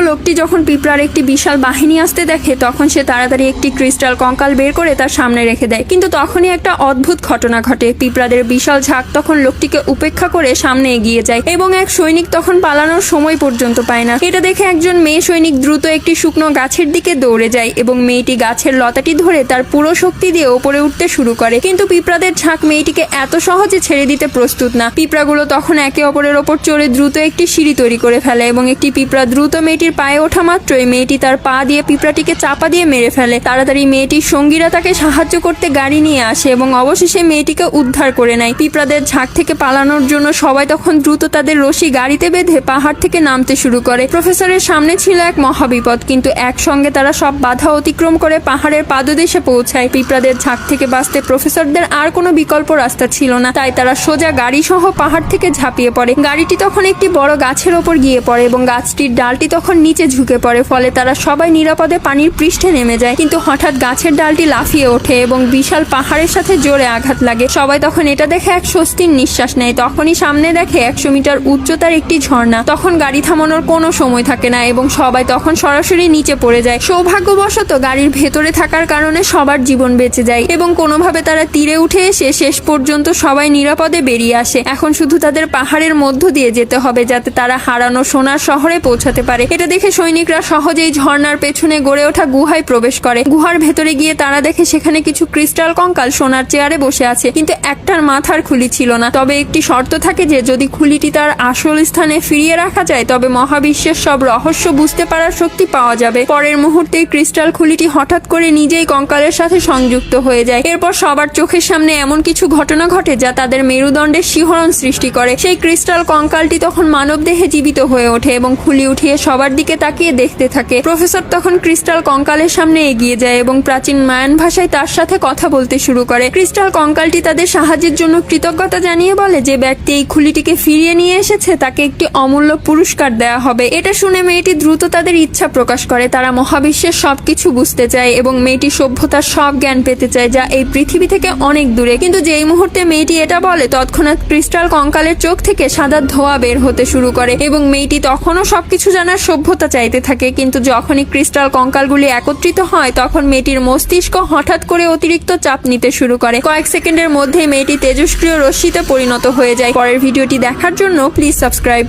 লোকটি যখন পিঁপড়ার একটি বিশাল বাহিনী আসতে দেখে তখন সে তাড়াতাড়ি একটি ক্রিস্টাল কঙ্কাল বের করে তার সামনে রেখে দেয়। কিন্তু তখনই একটা অদ্ভুত ঘটনা ঘটে। পিঁপড়াদের বিশাল ঝাঁক তখন লোকটিকে উপেক্ষা করে সামনে এগিয়ে যায় এবং এক সৈনিক তখন পালানোর সময় পর্যন্ত পায় না। এটা দেখে একজন মেয়ে সৈনিক দ্রুত একটি শুকনো গাছের দিকে দৌড়ে যায় এবং মেয়েটি গাছের লতাটি ধরে তার পুরো শক্তি দিয়ে ওপরে উঠতে শুরু করে। কিন্তু পিঁপড়াদের ঝাঁক মেয়েটিকে এত সহজে ছেড়ে দিতে প্রস্তুত না। পিঁপড়াগুলো তখন একে অপরের ওপর চড়ে দ্রুত একটি সিঁড়ি তৈরি করে ফেলে এবং একটি পিঁপড়া দ্রুত মেয়েটির পায়ে ওঠা মাত্রই মেয়েটি তার পা দিয়ে পিঁপড়াটিকে চাপা দিয়ে মেরে ফেলে। তাড়াতাড়ি মেয়েটির সঙ্গীরা তাকে সাহায্য করতে গাড়ি নিয়ে আসে এবং অবশেষে মেয়েটিকে উদ্ধার করে নেয়। পিঁপড়াদের ঝাঁক থেকে পালানোর জন্য সবাই তখন দ্রুত তাদের রশি গাড়িতে বেঁধে পাহাড় থেকে নামতে শুরু করে। প্রফেসরের সামনে ছিল এক মহাবিপদ, কিন্তু একসঙ্গে তারা সব বাধা অতিক্রম করে পাহাড়ের পাদদেশে পৌঁছায়। পিঁপড়াদের ঝাঁক থেকে বাঁচতে প্রফেসরদের আর কোনো বিকল্প রাস্তা ছিল না, তাই তারা সোজা গাড়ি সহ পাহাড় থেকে ঝাঁপিয়ে পড়ে। গাড়িটি তখন একটি বড় গাছের ওপর গিয়ে পড়ে এবং গাছটির ডালটি তখন নিচে ঝুঁকে পড়ে, ফলে তারা সবাই নিরাপদে পানির পৃষ্ঠে নেমে যায়। কিন্তু হঠাৎ গাছের ডালটি লাফিয়ে ওঠে এবং বিশাল পাহাড়ের সাথে জোরে আঘাত লাগে। সবাই তখন এটা দেখে এক স্বস্তির নিঃশ্বাস নেয়। তখনই সামনে দেখে 100 মিটার উচ্চতার একটি ঝর্ণা। তখন গাড়ি থামানোর কোনো সময় থাকে না এবং সবাই তখন সরাসরি নিচে পড়ে যায়। সৌভাগ্যবশত গাড়ির ভেতরে থাকার কারণে সবার জীবন বেঁচে যায় এবং কোনোভাবে তারা তীরে উঠে এসে শেষ পর্যন্ত সবাই নিরাপদে বেরিয়ে আসে। এখন শুধু তাদের পাহাড়ের মধ্য দিয়ে যেতে হবে যাতে তারা হারানো সোনার শহরে পৌঁছাতে পারে। এটা দেখে সৈনিকরা সহজেই ঝর্ণার পেছনে গড়ে ওঠা গুহায় প্রবেশ করে। গুহার ভেতরে গিয়ে তারা দেখে সেখানে কিছু ক্রিস্টাল কঙ্কাল সোনার চেয়ারে বসে আছে, কিন্তু একটার মাথার খুলি ছিল না। তবে একটি শর্ত থাকে যে যদি খুলিটি তার আসল স্থানে ফিরিয়ে রাখা যায় তবে মহাবিশ্বের সব রহস্য বুঝতে পারার শক্তি পাওয়া যাবে। পরের মুহূর্তেই ক্রিস্টাল খুলিটি হঠাৎ করে নিজেই কঙ্কালের সাথে সংযুক্ত হয়ে যায়। এরপর সবার চোখের সামনে এমন কিছু ঘটনা ঘটে যা তাদের মেরুদণ্ডের শিহরণ সৃষ্টি করে। সেই ক্রিস্টাল কঙ্কালটি তখন মানব দেহে জীবিত হয়ে ওঠে এবং খুলি উঠিয়ে সবার দিকে তাকিয়ে দেখতে থাকে। প্রফেসর তখন ক্রিস্টাল কঙ্কালের সামনে এগিয়ে যায় এবং প্রাচীন মায়ান ভাষায় তার সাথে কথা বলতে শুরু করে। ক্রিস্টাল কঙ্কালটি তাদের সাহায্যের জন্য কৃতজ্ঞতা জানিয়ে বলে যে ব্যক্তি এই খুলিটিকে ফিরিয়ে নিয়ে এসেছে তাকে একটি অমূল্য পুরস্কার দেওয়া হবে। এটা শুনে মেয়েটি দ্রুত তাদের ইচ্ছা প্রকাশ করে। তারা মহাবিশ্বের সবকিছু বুঝতে চায় এবং মেয়েটি সভ্যতার সব জ্ঞান পেতে চায় যা এই পৃথিবী থেকে অনেক দূরে। কিন্তু যেই মুহূর্তে মেয়েটি এটা বলে তৎক্ষণাৎ ক্রিস্টাল কঙ্কালের চোখ থেকে সাদা ধোঁয়া বের হতে শুরু করে এবং মেয়েটি তখনও সবকিছু জানার সভ্যতা চাইতে থাকে। কিন্তু যখনই ক্রিস্টাল কঙ্কালগুলি একত্রিত হয় তখন মেয়েটির মস্তিষ্ক হঠাৎ করে অতিরিক্ত চাপ নিতে শুরু করে। কয়েক সেকেন্ডের মধ্যে মেয়েটি তেজস্ক্রিয় রশ্মিতে পরিণত হয়ে যায়। পরের ভিডিওটি দেখার জন্য প্লিজ সাবস্ক্রাইব।